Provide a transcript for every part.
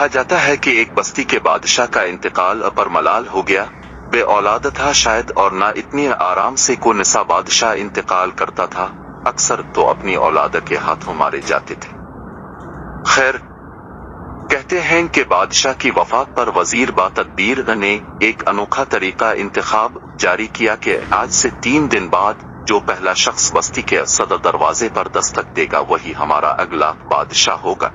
कहा जाता है कि एक बस्ती के बादशाह का इंतकाल परमलाल हो गया, बे औलाद था शायद और ना इतनी आराम से को निसा बादशाह इंतकाल करता था, अक्सर तो अपनी औलाद के हाथों मारे जाते थे। खैर, कहते हैं कि बादशाह की वफात पर वजीर बातदबीर ने एक अनोखा तरीका इंतखाब जारी किया कि आज से 3 दिन बाद जो पहला शख्स बस्ती के सदर दरवाजे पर दस्तक देगा वही हमारा अगला बादशाह होगा।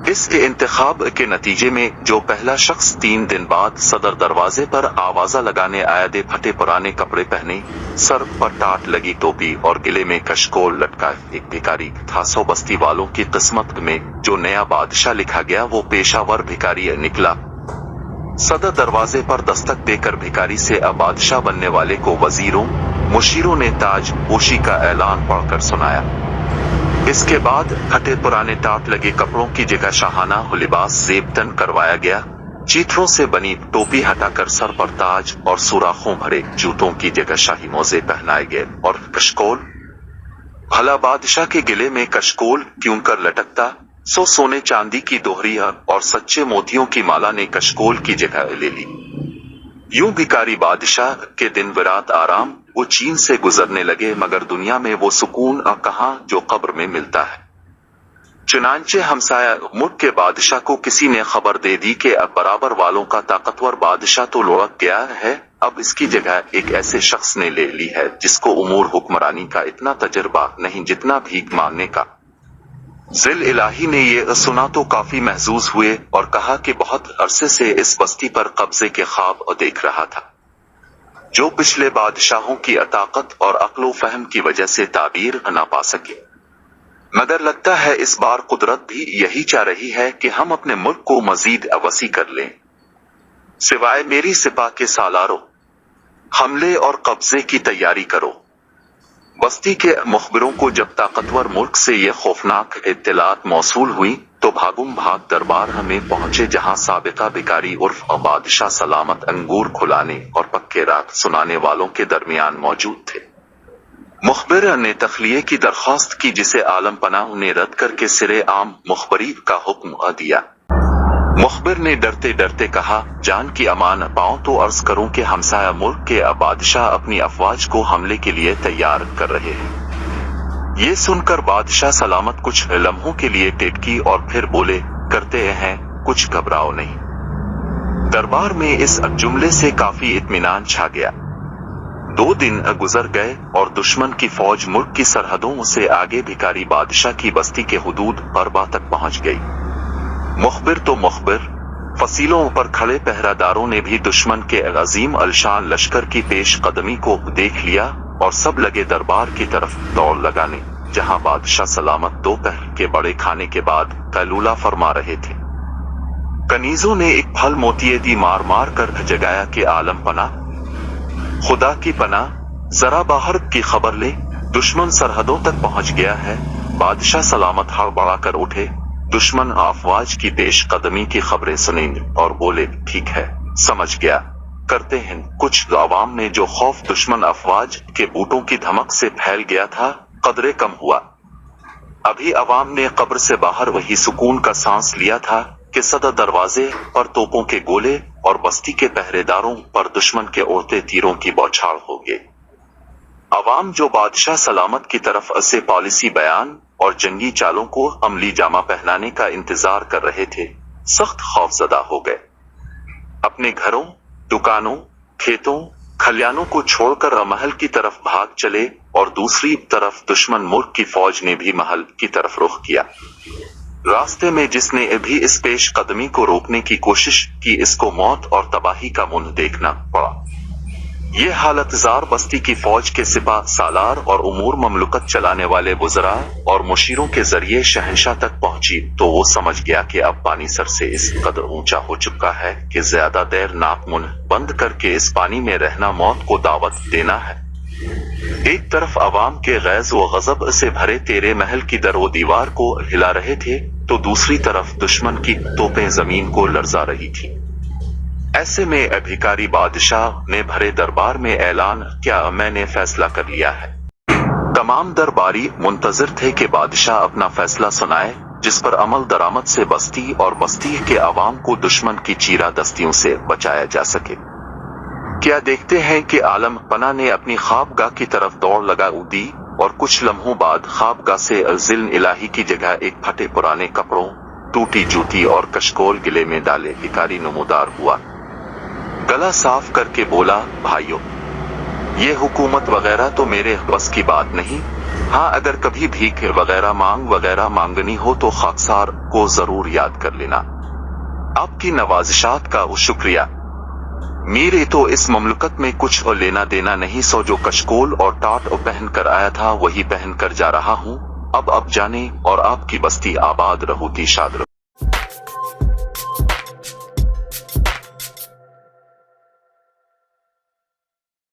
इस इंतखाब के नतीजे में जो पहला शख्स 3 दिन बाद सदर दरवाजे पर आवाजा लगाने आया दे फटे पुराने कपड़े पहने, सर पर टाट लगी टोपी और गिले में कशकोल लटकाए एक भिखारी था। 100 बस्ती वालों की किस्मत में जो नया बादशाह लिखा गया वो पेशावर भिखारी निकला। सदर दरवाजे पर दस्तक देकर भिखारी से अब बादशाह बनने वाले को वजीरों मुशीरों ने ताज पोशी का ऐलान पढ़कर सुनाया। इसके बाद फटे पुराने टाट लगे कपड़ों की जगह शाहाना लिबास ज़ेब-तन करवाया गया। चीथड़ों से बनी टोपी हटाकर सर पर ताज और सुराखों भरे जूतों की जगह शाही मोजे पहनाए गए और कशकोल। भला बादशाह के गिले में कशकोल क्यों कर लटकता? सोने चांदी की दोहरिया और सच्चे मोतियों की माला ने कशकोल की जगह ले ली। यूं भिखारी बादशाह के दिन विरात आराम वो चीन से गुजरने लगे, मगर दुनिया में वो सुकून कहाँ जो कब्र में मिलता है। चुनांचे हमसाया मुल्क के बादशाह को किसी ने खबर दे दी कि अब बराबर वालों का ताकतवर बादशाह तो लुढ़क गया है, अब इसकी जगह एक ऐसे शख्स ने ले ली है जिसको उमूर हुक्मरानी का इतना तजर्बा नहीं जितना भीख मांगने का। जिल इलाही ने ये सुना तो काफी महजूज हुए और कहा कि बहुत अरसे से इस बस्ती पर कब्जे के ख्वाब देख रहा था, जो पिछले बादशाहों की ताकत और अक्लो फहम की वजह से ताबीर न पा सके। मगर लगता है इस बार कुदरत भी यही चाह रही है कि हम अपने मुल्क को मजीद वसी कर लें। सिवाय मेरी सिपा के सालारों, हमले और कब्जे की तैयारी करो। बस्ती के मुखबिरों को जब ताकतवर मुल्क से ये खौफनाक इत्तलात मौसूल हुई तो भागुम भाग दरबार हमें पहुंचे, जहां साबिका भिखारी उर्फ बादशाह सलामत अंगूर खुलाने और पक्के रात सुनाने वालों के दरमियान मौजूद थे। मुखबिर ने तखलिये की दरख्वास्त की, जिसे आलम पनाह ने रद्द करके सिरे आम मुखबरी का हुक्म दिया। मुखबिर ने डरते डरते कहा, जान की अमान पाओ तो अर्ज करूं कि हमसाया मुल्क के बादशाह अपनी अफवाज को हमले के लिए तैयार कर रहे हैं। ये सुनकर बादशाह सलामत कुछ लम्हों के लिए टेटकी और फिर बोले, करते हैं, कुछ घबराओ नहीं। दरबार में इस जुमले से काफी इत्मीनान छा गया। 2 दिन गुजर गए और दुश्मन की फौज मुल्क की सरहदों से आगे भिखारी बादशाह की बस्ती के हुदूद अरबा तक पहुंच गई। मुखबिर तो मुखबिर, फसीलों पर खड़े पहरादारों ने भी दुश्मन के अजीम अलशान लश्कर की पेश कदमी को देख लिया और सब लगे दरबार की तरफ दौड़ लगाने, जहां बादशाह सलामत दोपहर के बड़े खाने के बाद कैलूला फरमा रहे थे। कनीजों ने एक फल मोतिये दी मार मार कर जगाया कि आलम पना, खुदा की पना, जरा बाहर की खबर ले, दुश्मन सरहदों तक पहुंच गया है। बादशाह सलामत हड़बड़ा कर उठे, दुश्मन अफवाज की पेश कदमी की खबरें सुनी और बोले, ठीक है, समझ गया, करते हैं कुछ। आवाम में जो खौफ दुश्मन अफवाज के बूटों की धमक से फैल गया था कदरे कम हुआ। अभी अवाम ने कब्र से बाहर वही सुकून का सांस लिया था कि सदर दरवाजे पर तोपों के गोले और बस्ती के पहरेदारों पर दुश्मन के उड़ते तीरों की बौछार हो गई। अवाम जो बादशाह सलामत की तरफ से पॉलिसी बयान और जंगी चालों को अमली जामा पहनाने का इंतजार कर रहे थे, सख्त खौफजदा हो गए। अपने घरों, दुकानों, खेतों, खलियानों को छोड़कर महल की तरफ भाग चले और दूसरी तरफ दुश्मन मुल्क की फौज ने भी महल की तरफ रुख किया। रास्ते में जिसने भी इस पेश कदमी को रोकने की कोशिश की, इसको मौत और तबाही का मुंह देखना पड़ा। ये हालत जार बस्ती की फौज के सिपा सालार और उमूर ममलुकत चलाने वाले वुज़रा और मुशीरों के जरिए शहंशाह तक पहुंची तो वो समझ गया कि अब पानी सर से इस कदर ऊंचा हो चुका है कि ज्यादा देर नाक मुंह बंद करके इस पानी में रहना मौत को दावत देना है। एक तरफ अवाम के गैज़ व गज़ब से भरे तेरे महल की दर व दीवार को हिला रहे थे तो दूसरी तरफ दुश्मन की तोपें जमीन को लर्जा रही थी। ऐसे में भिखारी बादशाह ने भरे दरबार में ऐलान किया, मैंने फैसला कर लिया है। तमाम दरबारी मुंतजिर थे कि बादशाह अपना फैसला सुनाए, जिस पर अमल दरामद से बस्ती और बस्ती के आवाम को दुश्मन की चीरा दस्तियों से बचाया जा सके। क्या देखते हैं कि आलम पना ने अपनी ख्वाबगाह की तरफ दौड़ लगा दी और कुछ लम्हों बाद ख्वाबगाह से जिल्न इलाही की जगह एक फटे पुराने कपड़ों, टूटी जूती और कशकोल गिले में डाले भिखारी नमूदार हुआ। गला साफ करके बोला, भाइयों, ये हुकूमत वगैरह तो मेरे बस की बात नहीं। हाँ, अगर कभी भीख वगैरह मांगनी हो तो खाकसार को जरूर याद कर लेना। आपकी नवाजिशात का शुक्रिया। मेरे तो इस ममलकत में कुछ और लेना देना नहीं, सो जो कशकोल और टाट पहन कर आया था वही पहन कर जा रहा हूँ। अब जाने और आपकी बस्ती आबाद रहोती शाद रहो।